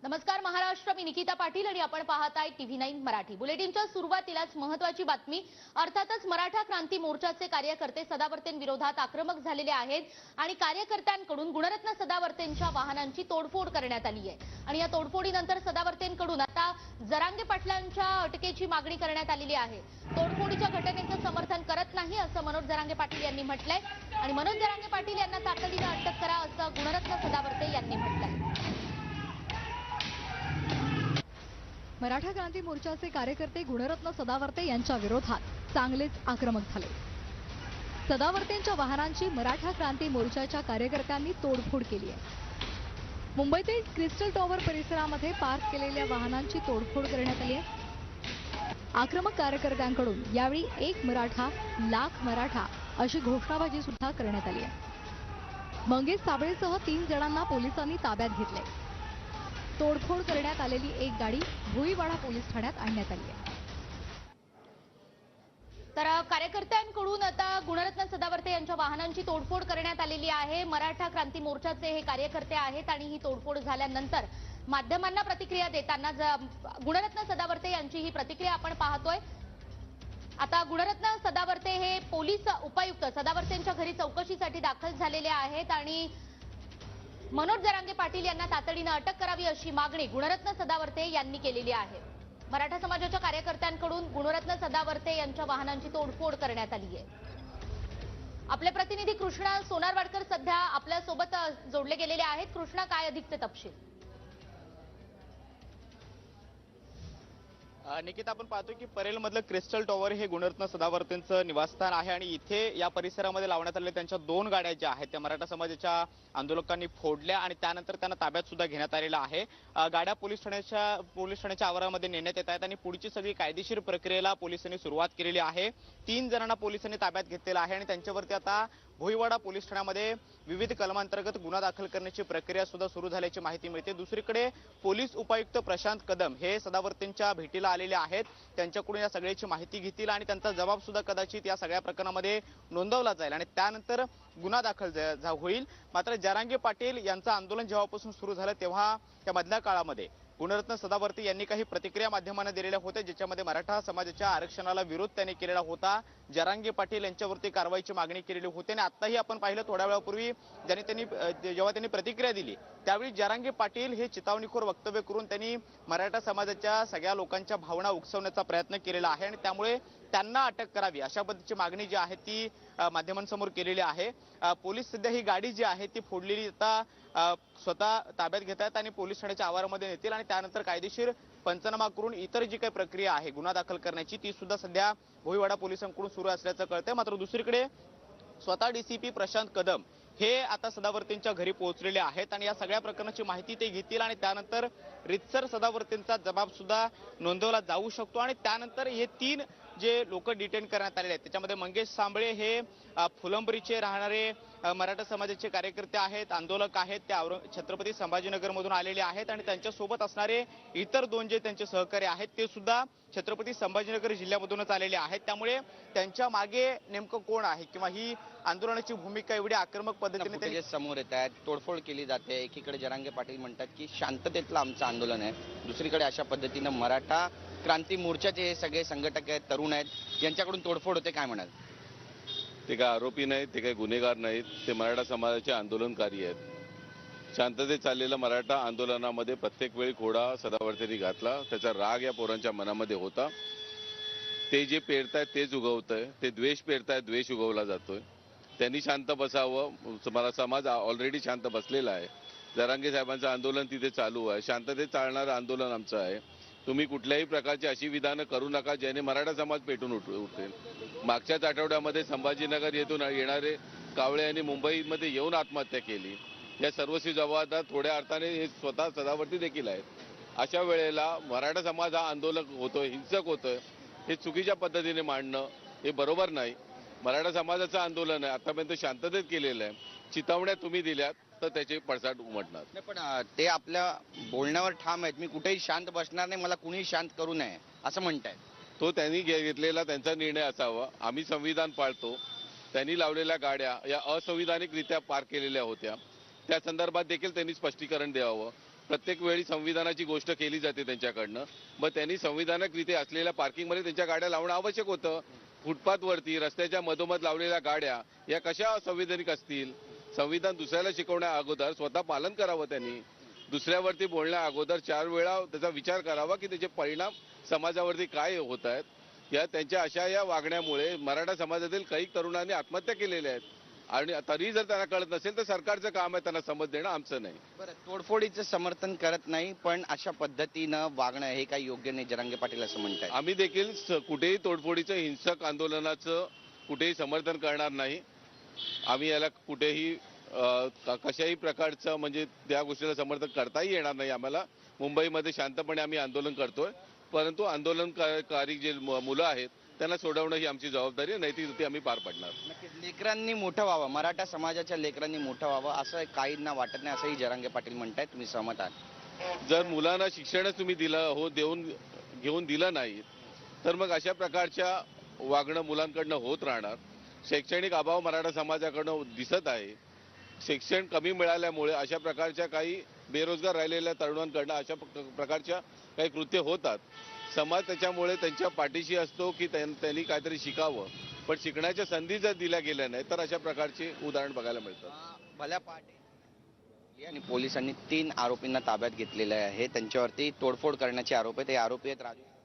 नमस्कार महाराष्ट्र, मी निकिता पाटील आणि आपण पाहताय TV9 मराठी। बुलेटिनच्या सुरुवातीलाच महत्त्वाची बातमी। अर्थातच मराठा क्रांती मोर्चाचे कार्यकर्ते सदावर्तेंविरोधात आक्रमक झालेले आहेत आणि कार्यकर्त्यांकडून गुणरत्न सदावर्तेंच्या वाहनांची तोडफोड करण्यात आली आहे आणि या तोडफोडीनंतर सदावर्तेंकडून आता जरांगे पाटलांच्या अटकेची मागणी करण्यात आलेली आहे। तोडफोडीच्या घटनेचं समर्थन करत नाही असं मनोज जरांगे पाटील यांनी म्हटलंय आणि मनोज जरांगे पाटील यांना तातडीने अटक करा असं गुणरत्न सदावर्ते यांनी म्हटलंय। मराठा क्रांती मोर्चाचे कार्यकर्ते गुणरत्न सदावर्ते यांच्या विरोधात चांगलेच आक्रमक झाले। सदावर्तेंच्या वाहनांची मराठा क्रांती मोर्चाच्या कार्यकर्त्यांनी तोडफोड केली आहे। मुंबईतील क्रिस्टल टॉवर परिसरामध्ये पार्क केलेल्या वाहनांची तोडफोड करण्यात आली आहे। आक्रमक कार्यकर्त्यांकडून यावेळी एक मराठा लाख मराठा अशी घोषणाबाजी सुद्धा करण्यात आली आहे। मंगेश साबळेसह 3 जणांना पोलिसांनी ताब्यात घेतले। तोडफोड करण्यात आलेली एक गाडी भुईवाडा पोलीस ठाण्यात आणण्यात आली आहे। तर कार्यकर्त्यांकडून आता गुणरत्न सदावर्ते यांच्या वाहनांची तोडफोड करण्यात आलेली आहे। मराठा क्रांती मोर्चाचे हे कार्यकर्ते आहेत आणि ही तोडफोड झाल्यानंतर माध्यमांना प्रतिक्रिया देताना गुणरत्न सदावर्ते यांची ही प्रतिक्रिया आपण पाहतोय। आता गुणरत्न सदावर्ते हे पोलीस उपायुक्त सदावर्तेंच्या घरी चौकशीसाठी दाखल झालेले आहेत आणि मनोज जरांगे पाटील यांना तातडीने अटक करावी अशी मागणी गुणरत्न सदावर्ते यांनी केलेली आहे। मराठा समाजाच्या कार्यकर्त्यांकडून गुणरत्न सदावर्ते यांच्या वाहनांची तोडफोड करण्यात आली आहे। आपले प्रतिनिधी कृष्णा सोनारवाडकर सध्या आपल्या सोबत जोडले गेलेले आहेत। कृष्णा, काय अधिकचे तपशील? निकिता, आपण पाहतो की परेलमधलं क्रिस्टल टॉवर हे गुणरत्न सदावर्तेंचं निवासस्थान आहे आणि इथे या परिसरामध्ये लावण्यात आलेल्या त्यांच्या 2 गाड्या ज्या आहेत त्या मराठा समाजाच्या आंदोलकांनी फोडल्या आणि त्यानंतर त्यांना ताब्यात सुद्धा घेण्यात आलेलं आहे। गाड्या पोलीस ठाण्याच्या आवारामध्ये नेण्यात येत आहेत आणि पुढची सगळी कायदेशीर प्रक्रियेला पोलिसांनी सुरुवात केलेली आहे। 3 जणांना पोलिसांनी ताब्यात घेतलेला आहे आणि त्यांच्यावरती आता भुईवाडा पोलीस ठाण्यामध्ये विविध कलमांतर्गत गुन्हा दाखल करण्याची प्रक्रिया सुद्धा सुरू झाल्याची माहिती मिळते। दुसरीकडे पोलीस उपायुक्त प्रशांत कदम हे सदावर्तेंच्या भेटीला आलेले आहेत। त्यांच्याकडून या सगळ्याची माहिती घेतील आणि त्यांचा जबाब सुद्धा कदाचित या सगळ्या प्रकरणामध्ये नोंदवला जाईल आणि त्यानंतर गुन्हा दाखल होईल। मात्र जरांगे पाटील यांचं आंदोलन जेव्हापासून सुरू झालं तेव्हा त्या मधल्या काळामध्ये गुणरत्न सदावर्ते यांनी काही प्रतिक्रिया माध्यमांना दिलेल्या होत्या, ज्याच्यामध्ये मराठा समाजाच्या आरक्षणाला विरोध त्यांनी केलेला होता। जरांगे पाटील यांच्यावरती कारवाईची मागणी केलेली होती आणि आताही आपण पाहिलं थोड्या वेळापूर्वी जेव्हा त्यांनी प्रतिक्रिया दिली त्यावेळी जरांगे पाटील हे चितावणीखोर वक्तव्य करून त्यांनी मराठा समाजाच्या सगळ्या लोकांच्या भावना उकसवण्याचा प्रयत्न केलेला आहे आणि त्यामुळे त्यांना अटक करावी अशा पद्धतीची मागणी जी आहे ती माध्यमांसमोर केलेली आहे। पोलीस सध्या ही गाडी जी आहे ती फोडलेली आता स्वतः ताब्यात घेत आहेत आणि पोलीस ठाण्याच्या आवारामध्ये नेतील आणि त्यानंतर कायदेशीर पंचनामा करून इतर जी काही प्रक्रिया आहे गुन्हा दाखल करण्याची ती सुद्धा सध्या भुईवाडा पोलिसांकडून सुरू असल्याचं कळतंय। मात्र दुसरीकडे स्वतः DCP प्रशांत कदम हे आता सदावर्तेंच्या घरी पोहोचलेले आहेत आणि या सगळ्या प्रकरणाची माहिती ते घेतील आणि त्यानंतर रितसर सदावर्तेंचा जबाब सुद्धा नोंदवला जाऊ शकतो आणि त्यानंतर हे 3 जे लोक डिटेन करण्यात आलेले आहेत त्याच्यामध्ये मंगेश साबळे हे फुलंब्रीचे राहणारे मराठा समाजाचे कार्यकर्ते आहेत, आंदोलक आहेत, ते छत्रपती संभाजीनगर मधून आलेले आहेत आणि त्यांच्यासोबत असणारे इतर 2 जे त्यांचे सहकारी आहेत ते सुद्धा छत्रपती संभाजीनगर जिल्ह्यामधूनच आलेले आहेत। त्यामुळे त्यांच्या मागे नेमकं कोण आहे किंवा ही आंदोलनाची भूमिका एवढी आक्रमक पद्धतीने समोर येत आहेत, तोडफोड केली जाते। एकीकडे जरांगे पाटील म्हणतात की शांततेतलं आमचं आंदोलन आहे, दुसरीकडे अशा पद्धतीनं मराठा क्रांती मोर्चाचे हे सगळे संघटक आहेत, तरुण आहेत, यांच्याकडून तोडफोड होते, काय म्हणाल? ते काय आरोपी नाहीत, ते काही गुन्हेगार नाहीत, ते मराठा समाजाचे आंदोलनकारी आहेत। शांततेत चाललेल्या मराठा आंदोलनामध्ये प्रत्येक वेळी खोडा सदावर्तेंनी घातला, त्याचा राग या पोरांच्या मनामध्ये होता। ते जे पेरतायत तेच उगवतंय, ते द्वेष पेरतायत, द्वेष उगवला जातोय। त्यांनी शांत बसावं, मला समाज ऑलरेडी शांत बसलेला आहे। जरांगे साहेबांचं आंदोलन तिथे चालू आहे, शांततेत चालणारं आंदोलन आमचं आहे। तुम्ही कुठल्याही प्रकारची अशी विधानं करू नका ज्याने मराठा समाज पेटून उठेल। मागच्याच आठवड्यामध्ये संभाजीनगर येथून येणारे कावळे यांनी मुंबईमध्ये येऊन आत्महत्या केली। या सर्वस्वी जबाबदार थोड्या अर्थाने हे स्वतः सदावर्ते देखील आहेत। अशा वेळेला मराठा समाज हा आंदोलक होतोय, हिंसक होतोय, हे चुकीच्या पद्धतीने मांडणं हे बरोबर नाही। मराठा समाजाचं आंदोलन आहे, आतापर्यंत शांततेत केलेलं आहे। चितावण्या तुम्ही दिल्यात तर त्याचे पडसाद उमटणार नाही, पण ते आपल्या बोलण्यावर ठाम आहेत, मी कुठेही शांत बसणार नाही, मला कुणीही शांत करू नये असं म्हणतायत। तो त्यांनी घेतलेला त्यांचा निर्णय असावा। आम्ही संविधान पाळतो। त्यांनी लावलेल्या गाड्या या असंविधानिकरित्या पार्क केलेल्या होत्या, त्या संदर्भात देखील त्यांनी स्पष्टीकरण द्यावं। प्रत्येक वेळी संविधानाची गोष्ट केली जाते त्यांच्याकडनं. मग त्यांनी संविधानिकरीत्या असलेल्या पार्किंगमध्ये त्यांच्या गाड्या लावणं आवश्यक होतं. फुटपाथवरती रस्त्याच्या मधोमध लावलेल्या गाड्या या कशा असंविधानिक असतील? संविधान दुसऱ्याला शिकवण्या अगोदर स्वतः पालन करावं त्यांनी. दुसऱ्यावरती बोलण्या अगोदर 4 वेळा त्याचा विचार करावा की त्याचे परिणाम समाजावरती काय होत आहेत. या त्यांच्या अशा या वागण्यामुळे मराठा समाजातील काही तरुणांनी आत्महत्या केलेल्या आहेत. आणि तरी जर त्यांना कळत नसेल तर सरकारचं काम आहे त्यांना समज देणं, आमचं नाही. बरं, तोडफोडीचं समर्थन करत नाही, पण अशा पद्धतीनं वागणं हे काही योग्य नाही, जरांगे पाटील असं म्हणतात. आम्ही देखील कुठेही तोडफोडीचं हिंसक आंदोलनाचं कुठेही समर्थन करणार नाही. आम्ही याला कुठेही कशाही प्रकारचं म्हणजे त्या गोष्टीला समर्थन करताही येणार नाही आम्हाला. मुंबईमध्ये शांतपणे आम्ही आंदोलन करतोय, परंतु आंदोलनकारी जे मुलं आहेत त्यांना सोडवणं ही आमची जबाबदारी आहे. नैतिक ती आम्ही पार पाडणार. नक्कीच लेकरांनी मोठं व्हावं, मराठा समाजाच्या लेकरांनी मोठं व्हावं असं काहींना वाटत नाही, असंही जरांगे पाटील म्हणतायत. तुम्ही सहमत आहात? जर मुलांना शिक्षणच तुम्ही घेऊन दिलं नाही तर मग अशा प्रकारच्या वागणं मुलांकडनं होत राहणार. शैक्षणिक अभाव मराठा समाजाकडनं दिसत आहे. शिक्षण कमी मिळाल्यामुळे अशा प्रकारच्या काही बेरोजगार राहिलेल्या तरुणांकडनं अशा प्रकारच्या काही कृत्य होतात. समाज त्याच्यामुळे त्यांच्या पाठीशी असतो की त्यांनी काहीतरी शिकावं, पण शिकण्याच्या संधी जर दिल्या गेल्या नाही तर अशा प्रकारचे उदाहरण बघायला मिळतात. भल्या पहाटे आणि पोलिसांनी 3 आरोपींना ताब्यात घेतलेले आहे. त्यांच्यावरती तोडफोड करण्याचे आरोप आहेत. ते आरोपी आहेत राजू